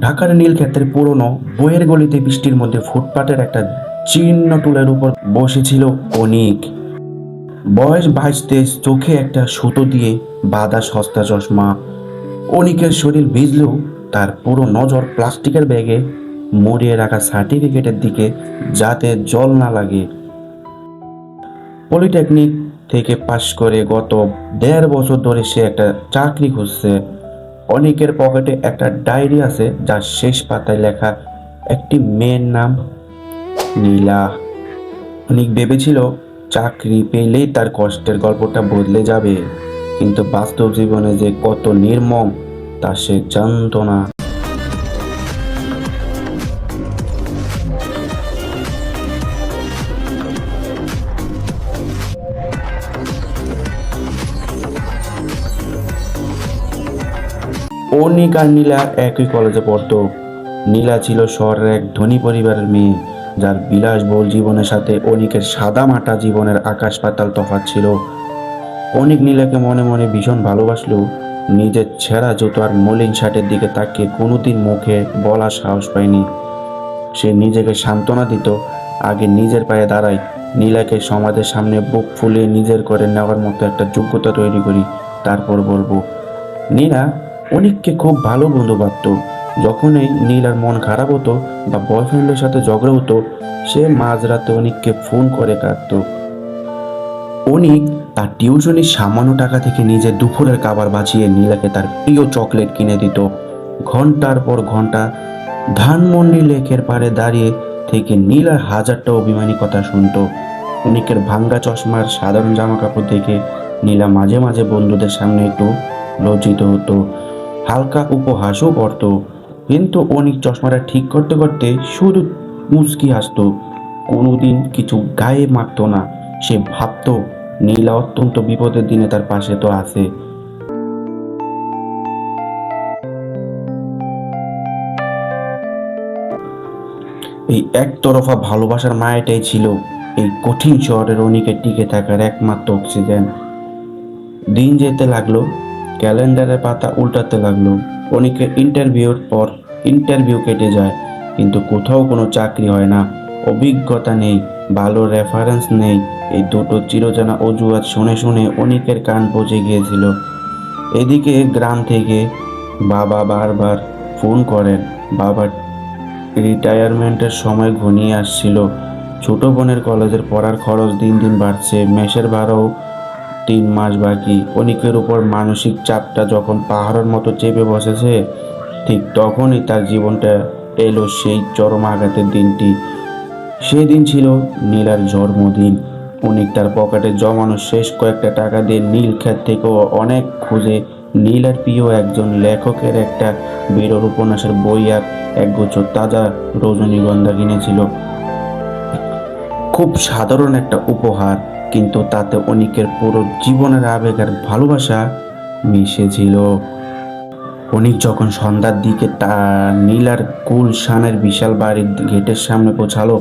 ঢাকার নীলক্ষেতের পুরনো বইয়ের গলিতে বৃষ্টির মধ্যে ফুটপাতের একটা জীর্ণ টুলের উপর বসেছিল অনিক। বয়স 22-23, চোখে একটা সুতো দিয়ে বাঁধা সস্তা চশমা। অনিকের শরীর ভিজলেও তার পুরো নজর প্লাস্টিকের ব্যাগে মুড়িয়ে রাখা সার্টিফিকেটের দিকে, যাতে জল না লাগে। পলিটেকনিক থেকে পাশ করে গত 1.5 বছর ধরে সে একটা চাকরি খুঁজছে। অনেকের পকেটে একটা ডায়েরি আছে, যার শেষ পাতায় লেখা একটি মেয়ের নাম, নীলা। অনেক ভেবেছিল চাকরি পেলেই তার কষ্টের গল্পটা বদলে যাবে, কিন্তু বাস্তব জীবনে যে কত নির্মম তা সে জানতো না। অনিক আর নীলা একই কলেজে পড়তো। নীলা ছিল শহরের এক ধনী পরিবারের মেয়ে, যার বিলাসবহুল জীবনের সাথে অনিকের সাদা মাটা জীবনের আকাশ পাতাল তফাৎ ছিল। অনিক নীলাকে মনে মনে ভীষণ ভালোবাসলেও নিজের ছেঁড়া জুতো আর মলিন শার্টের দিকে তাকিয়ে কোনোদিন মুখে বলার সাহস পায়নি। সে নিজেকে সান্ত্বনা দিত, আগে নিজের পায়ে দাঁড়াই, নীলাকে সমাজের সামনে বুক ফুলিয়ে নিজের করে নেওয়ার মতো একটা যোগ্যতা তৈরি করি, তারপর বলবো। নীলা অনিককে খুব ভালো বন্ধু ভাবত। যখনই নীলার মন খারাপ হতো বা বয়ফ্রেন্ডের সাথে ঝগড়া হতো, সে মাঝরাতে অনিককে ফোন করে কাঁদত। অনিক তার টিউশনির সামান্য টাকা থেকে নিজের দুপুরের খাবার বাঁচিয়ে নীলাকে তার প্রিয় চকলেট কিনে দিত। ঘন্টার পর ঘন্টা ধানমন্ডি লেকের পাড়ে দাঁড়িয়ে থেকে নীলার হাজারটা অভিমানী কথা শুনতো। অনিকের ভাঙ্গা চশমার সাধারণ জামা কাপড় দেখে নীলা মাঝে মাঝে বন্ধুদের সামনে একটু লজ্জিত হতো, হালকা উপহাসও করত। কিন্তু অনিক চশমাটা ঠিক করতে করতে শুধু মুচকি হাসতো, কোনোদিন কিছু গায়ে মাখতো না। সে ভাবতো নীলা অত্যন্ত বিপদের দিনে তার পাশে তো আছে। এই একতরফা ভালোবাসার মায়াটাই ছিল এই কঠিন শহরের অনিকের টিকে থাকার একমাত্র অক্সিজেন। দিন যেতে লাগলো, ক্যালেন্ডারের পাতা উল্টাতে লাগলো। অনেকের ইন্টারভিউর পর ইন্টারভিউ কেটে যায়, কিন্তু কোথাও কোনো চাকরি হয় না। অভিজ্ঞতা নেই, ভালো রেফারেন্স নেই। এই দুটো চিরজানা অজুহাত শুনে শুনে অনেকের কান পচে গিয়েছিল। এদিকে গ্রাম থেকে বাবা বারবার ফোন করেন। বাবার রিটায়ারমেন্টের সময় ঘনিয়ে আসছিল। ছোট বোনের কলেজের পড়ার খরচ দিন দিন বাড়ছে, মেসের ভাড়াও 3 মাস বাকি। অনিকের উপর মানসিক চাপটা যখন পাহাড়ের মতো চেপে বসেছে, ঠিক তখনই তার জীবনটা এলো সেই চরম আঘাতের দিনটি। সেই দিন ছিল নীলার জন্মদিন। অনিক তার পকেটে জমানো শেষ কয়েকটা টাকা দিয়ে নীলক্ষেত থেকেও অনেক খুঁজে নীলার প্রিয় একজন লেখকের একটা বিরল উপন্যাসের বই আর একগুচ্ছ তাজা রজনীগন্ধা কিনেছিল। খুব সাধারণ একটা উপহার, কিন্তু তাতে অনিকের পুরো জীবনের আবেগ আর ভালোবাসা মিশেছিল। অনিক যখন সন্ধ্যার দিকে তার নীলার গুলশানের বিশাল বাড়ির গেটের সামনে পৌঁছালো,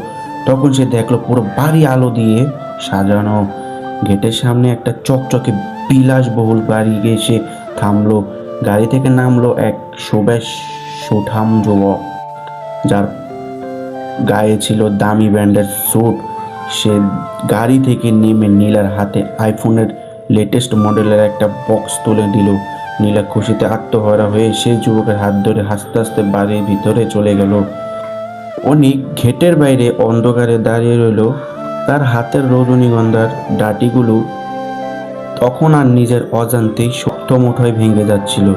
তখন সে দেখলো পুরো বাড়ি আলো দিয়ে সাজানো। গেটের সামনে একটা চকচকে বিলাসবহুল গাড়ি এসে থামলো। গাড়ি থেকে নামলো এক সুবেশ সুঠাম যুবক, যার গায়ে ছিল দামি ব্র্যান্ডের স্যুট। সে গাড়ি থেকে নেমে নীলার হাতে আইফোনের লেটেস্ট মডেলের একটা বক্স তুলে দিল। নীলা খুশিতে আত্মহারা হয়ে সেই যুবকের হাত ধরে হাসতে হাসতে বাড়ির ভিতরে চলে গেল। অনিক গেটের বাইরে অন্ধকারে দাঁড়িয়ে রইল, তার হাতের রজনীগন্ধার ডাটিগুলো তখন আর নিজের অজান্তেই শক্ত মুঠোয় ভেঙে যাচ্ছিল।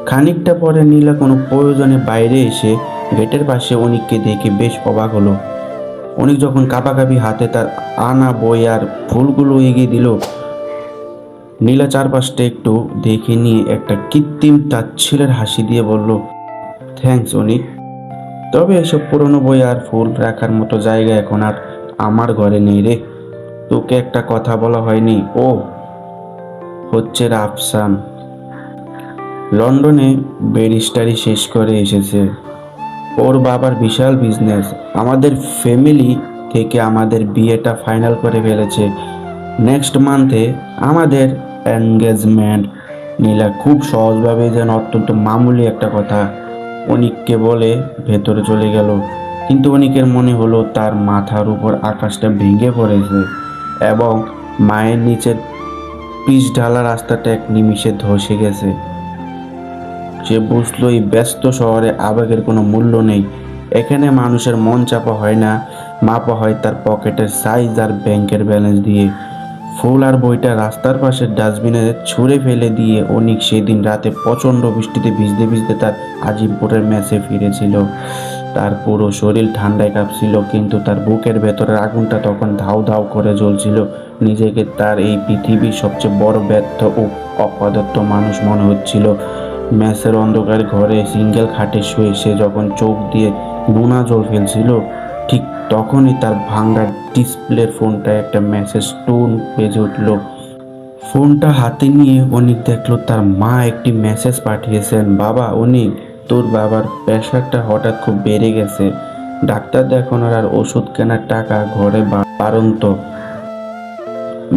খানিকটা পরে নীলা কোনো প্রয়োজনে বাইরে এসে গেটের পাশে অনিককে দেখে বেশ অবাক হলো। অনিক যখন কাঁপাকাঁপি হাতে তার আনা বই আর ফুলগুলো এগিয়ে দিল, নীলা চারপাশটা একটু দেখে নিয়ে একটা কৃত্রিম তাচ্ছিলের হাসি দিয়ে বলল, থ্যাঙ্কস অনিক, তবে এসব পুরনো বই আর ফুল রাখার মতো জায়গা এখন আর আমার ঘরে নেই রে। তোকে একটা কথা বলা হয়নি, ও হচ্ছে রাফসান। লন্ডনে ব্যারিস্টারি শেষ করে এসেছে। ওর বাবার বিশাল বিজনেস। আমাদের ফ্যামিলি থেকে আমাদের বিয়েটা ফাইনাল করে ফেলেছে। নেক্সট মান্থে আমাদের এনগেজমেন্ট। নীলা খুব সহজভাবে যেন অত্যন্ত মামুলি একটা কথা অনিককে বলে ভেতরে চলে গেল। কিন্তু অনিকের মনে হলো তার মাথার উপর আকাশটা ভেঙে পড়েছে এবং মায়ের নিচের পিচ ঢালা রাস্তাটা এক নিমিষে ধসে গেছে। সে বুঝলো এই ব্যস্ত শহরে আবেগের কোনো মূল্য নেই। এখানে মানুষের মন চাপা হয় না, মাপা হয় তার পকেটের সাইজ আর ব্যাংকের ব্যালেন্স দিয়ে। ফুল আর বইটা রাস্তার পাশের ডাস্টবিনে ছুঁড়ে ফেলে দিয়ে অনিক সেদিন রাতে প্রচণ্ড বৃষ্টিতে ভিজতে ভিজতে তার আজিমপুরের মেসে ফিরেছিল। তার পুরো শরীর ঠান্ডায় কাঁপছিল, কিন্তু তার বুকের ভেতরের আগুনটা তখন ধাউ ধাউ করে জ্বলছিল। নিজেকে তার এই পৃথিবীর সবচেয়ে বড় ব্যর্থ ও অপদার্থ মানুষ মনে হচ্ছিল। মেসের অন্ধকার ঘরে সিঙ্গেল খাটে শুয়ে সে যখন চোখ দিয়ে নোনা জল ফেলছিল, ঠিক তখনই তার ভাঙ্গা ডিসপ্লের ফোনটা একটা মেসেজ টোন বেজে উঠল। ফোনটা হাতে নিয়ে অনিক দেখলো তার মা একটি মেসেজ পাঠিয়েছেন। বাবা, অনিক, তোর বাবার প্রেশারটা হঠাৎ খুব বেড়ে গেছে। ডাক্তার দেখানোর আর ওষুধ কেনার টাকা ঘরে বাড়ন্ত।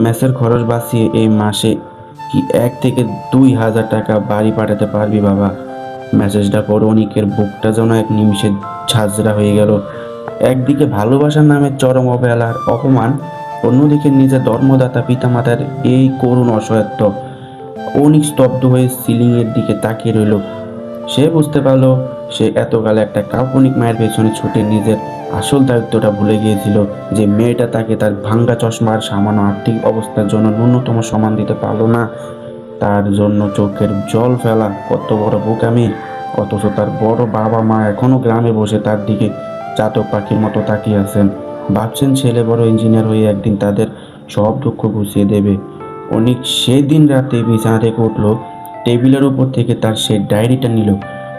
মেসের খরচ বাঁচিয়ে এই মাসে কি 1 থেকে 2 হাজার টাকা বাড়ি পাঠাতে পারবি বাবা? মেসেজটা পড়ে অনিকের বুকটা যেন এক নিমিষে ঝাঁঝরা হয়ে গেল। একদিকে ভালোবাসার নামে চরম অবহেলার অপমান, অন্যদিকে নিজের ধর্মদাতা পিতামাতার এই করুণ অসহায়ত্ব। অনিক স্তব্ধ হয়ে সিলিংয়ের দিকে তাকিয়ে রইল। সে বুঝতে পারলো সে এতকাল একটা কাল্পনিক মায়ের পেছনে ছুটে নিজের আসল দায়িত্বটা ভুলে গিয়েছিল। যে মেয়েটা তাকে তার ভাঙ্গা চশমার সামান্য আর্থিক অবস্থার জন্য ন্যূনতম সম্মান দিতে পারলো না, তার জন্য চোখের জল ফেলা কত বড় বোকামি। অথচ তার বড় বাবা মা এখনো গ্রামে বসে তার দিকে চাতক পাখির মতো তাকিয়ে আছেন, ভাবছেন ছেলে বড় ইঞ্জিনিয়ার হয়ে একদিন তাদের সব দুঃখ ঘুষিয়ে দেবে। অনেক সেদিন রাতে বিছানা থেকে উঠলো, টেবিলের উপর থেকে তার সে ডায়েরিটা নিল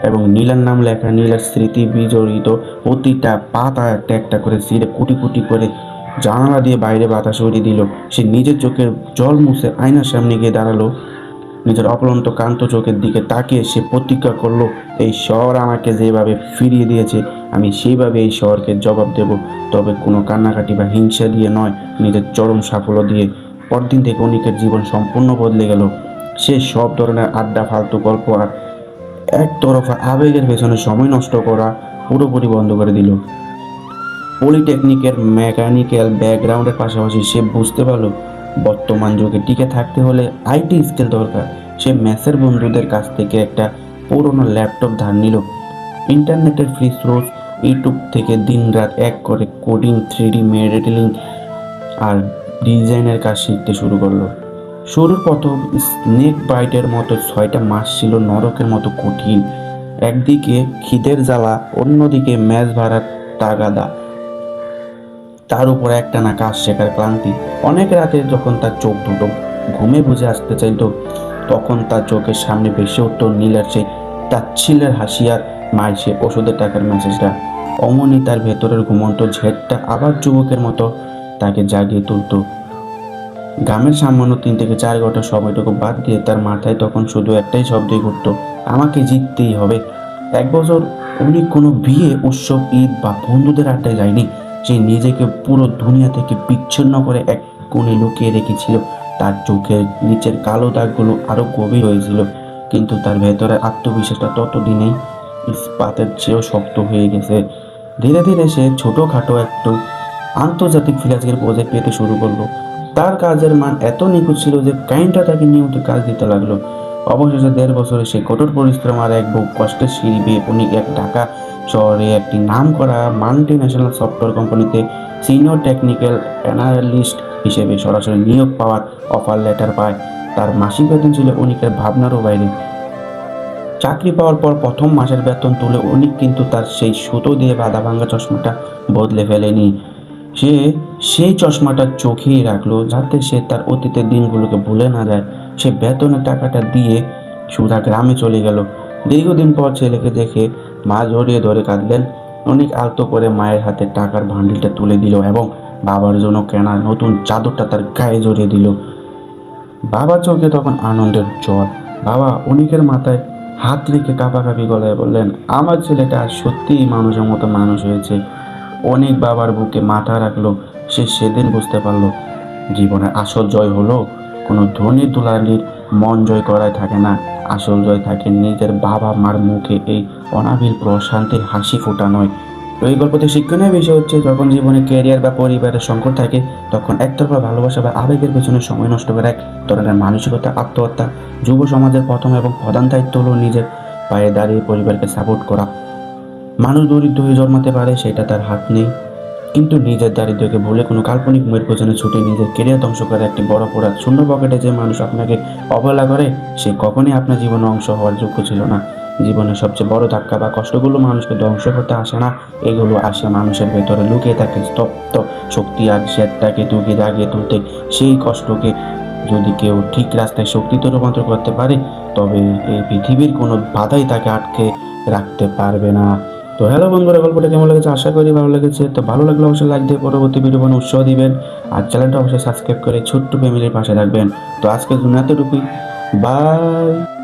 এবং নীলার নাম লেখা, নীলার স্মৃতি বিজড়িত প্রতিটা পাতা একটা একটা করে ছিঁড়ে কুটি কুটি করে জানালা দিয়ে বাইরে বাতাস উড়িয়ে দিল। সে নিজের চোখের জল মুছে আয়নার সামনে গিয়ে দাঁড়ালো। নিজের অপলন্ত কান্ত চোখের দিকে তাকিয়ে সে প্রতিজ্ঞা করলো, এই শহর আমাকে যেভাবে ফিরিয়ে দিয়েছে আমি সেইভাবে এই শহরকে জবাব দেব, তবে কোনো কান্নাকাটি বা হিংসা দিয়ে নয়, নিজের চরম সাফল্য দিয়ে। পরদিন থেকে অনিকের জীবন সম্পূর্ণ বদলে গেল। সে সব ধরনের আড্ডা, ফালতু গল্প আর একতরফা আবেগের পেছনে সময় নষ্ট করা পুরোপুরি বন্ধ করে দিল। পলিটেকনিকের মেকানিক্যাল ব্যাকগ্রাউন্ডের পাশাপাশি সে বুঝতে পারলো বর্তমান যুগে টিকে থাকতে হলে আইটি স্কিল দরকার। সে মেসের বন্ধুদের কাছ থেকে একটা পুরোনো ল্যাপটপ ধার নিল, ইন্টারনেটের ফ্রি সোর্স, ইউটিউব থেকে দিনরাত এক করে কোডিং, 3D মডেলিং আর ডিজাইনের কাজ শিখতে শুরু করলো। শুরুর প্রথম স্নেক বাইটের মতো 6টা মাস ছিল নরকের মতো কঠিন। একদিকে খিদের জ্বালা, অন্যদিকে ম্যাচ ভাড়ার তাগাদা, তার উপর একটানা কাজ শেখার ক্লান্তি। অনেক রাতে যখন তার চোখ দুটো ঘুমে বুঝে আসতে চাইত, তখন তার চোখের সামনে ভেসে উঠত নীলার সেই তাচ্ছিল্যের হাসি আর মায়ের সে ওষুধের টাকার মেসেজটা। অমনি তার ভেতরের ঘুমন্ত ঝেড়টা আবার যুবকের মতো তাকে জাগিয়ে তুলত। গ্রামের সামান্য 3 থেকে 4 ঘন্টা সময়টুকু বাদ দিয়ে তার মাথায় তখন শুধু একটাই শব্দই ঘুরত, আমাকে জিততেই হবে। 1 বছর উনি কোনো বিয়ে, উৎসব, ঈদ বা বন্ধুদের আড্ডায় যায়নি। সে নিজেকে পুরো দুনিয়া থেকে বিচ্ছিন্ন করে এক কোণে লুকিয়ে রেখেছিল। তার চোখের নিচের কালো দাগগুলো আরো গভীর হয়েছিল, কিন্তু তার ভেতরে আত্মবিশ্বাসটা ততদিনেই ইস্পাতের চেয়েও শক্ত হয়ে গেছে। ধীরে ধীরে সে ছোটোখাটো একটু আন্তর্জাতিক ফ্রিল্যান্সিংয়ের প্রজেক্ট পেতে শুরু করলো। তার কাজের মান এত নিখুঁত ছিল যে ক্লায়েন্টরা তাকে নিয়মিত কাজ দিতে লাগলো। অবশেষে 1.5 বছরে সে কঠোর পরিশ্রম আর এক বহু কষ্টের সিঁড়ি বেয়ে উনি এক ঢাকা শহরে একটি নামকরা মাল্টি ন্যাশনাল সফটওয়্যার কোম্পানিতে সিনিয়র টেকনিক্যাল অ্যানালিস্ট হিসেবে সরাসরি নিয়োগ পাওয়ার অফার লেটার পায়। তার মাসিক বেতন ছিল অনিকের ভাবনারও বাইরে। চাকরি পাওয়ার পর প্রথম মাসের বেতন তুলে অনিক কিন্তু তার সেই সুতো দিয়ে বাঁধা ভাঙা চশমাটা বদলে ফেলেনি। সে সেই চশমাটা চোখেই রাখলো যাতে সে তার অতীতের দিনগুলোকে ভুলে না যায়। সে বেতনের টাকাটা দিয়ে সুধা গ্রামে চলে গেল। দীর্ঘদিন পর ছেলেকে দেখে মা জড়িয়ে ধরে কাঁদলেন। অনেক আলতো করে মায়ের হাতে টাকার ভান্ডিলটা তুলে দিল এবং বাবার জন্য কেনা নতুন চাদরটা তার গায়ে জড়িয়ে দিল। বাবার চোখে তখন আনন্দের জল। বাবা অনিকের মাথায় হাত রেখে কাঁপাকাঁপি গলায় বললেন, আমার ছেলেটা সত্যিই মানুষের মতো মানুষ হয়েছে। অনেক বাবার বুকে মাথা রাখলো। সে সেদিন বুঝতে পারলো জীবনের আসল জয় হলো কোনো ধনী দুলালির মন জয় করাই থাকে না, আসল জয় থাকে নিজের বাবা মার মুখে এই অনাবিল প্রশান্তির হাসি ফোটানোয়। তো এই গল্পতে শিক্ষণীয় বিষয় হচ্ছে, যখন জীবনে ক্যারিয়ার বা পরিবারের সংকট থাকে তখন একতরফা ভালোবাসা বা আবেগের পেছনে সময় নষ্ট করে এক ধরনের মানসিকতা আত্মহত্যা। যুব সমাজের প্রথম এবং প্রধান দায়িত্ব হলো নিজের পায়ে দাঁড়িয়ে পরিবারকে সাপোর্ট করা। মানুষ দরিদ্র হয়ে জন্মাতে পারে, সেটা তার হাত নেই, কিন্তু নিজের দারিদ্র্যকে ভুলে কোনো কাল্পনিক মেয়ের পেছনে ছুটে নিজের কেরিয়ার ধ্বংস করা একটি বড় অপরাধ। শূন্য পকেটে যে মানুষ আপনাকে অবহেলা করে সে কখনই আপনার জীবনে অংশ হওয়ার যোগ্য ছিল না। জীবনের সবচেয়ে বড় ধাক্কা বা কষ্টগুলো মানুষকে ধ্বংস করতে আসে না, এগুলো আসে মানুষের ভেতরে লুকিয়ে থাকে স্তপ্ত শক্তি আর জেদটাকে তুলে জাগিয়ে তুলতে। সেই কষ্টকে যদি কেউ ঠিক রাস্তায় শক্তিতে রূপান্তর করতে পারে, তবে এই পৃথিবীর কোনো বাধাই তাকে আটকে রাখতে পারবে না। তো হ্যালো বন্ধুরা, গল্পটা কেমন লেগেছে? আশা করি ভালো লেগেছে। তো ভালো লাগলে অবশ্যই লাইক দিয়ে পরবর্তী ভিডিও বানানোর উৎসাহ দিবেন, আর চ্যানেলটা অবশ্যই সাবস্ক্রাইব করে ছোট্ট ফ্যামিলির পাশে রাখবেন। তো আজকের জন্য এতটুকুই, বাই।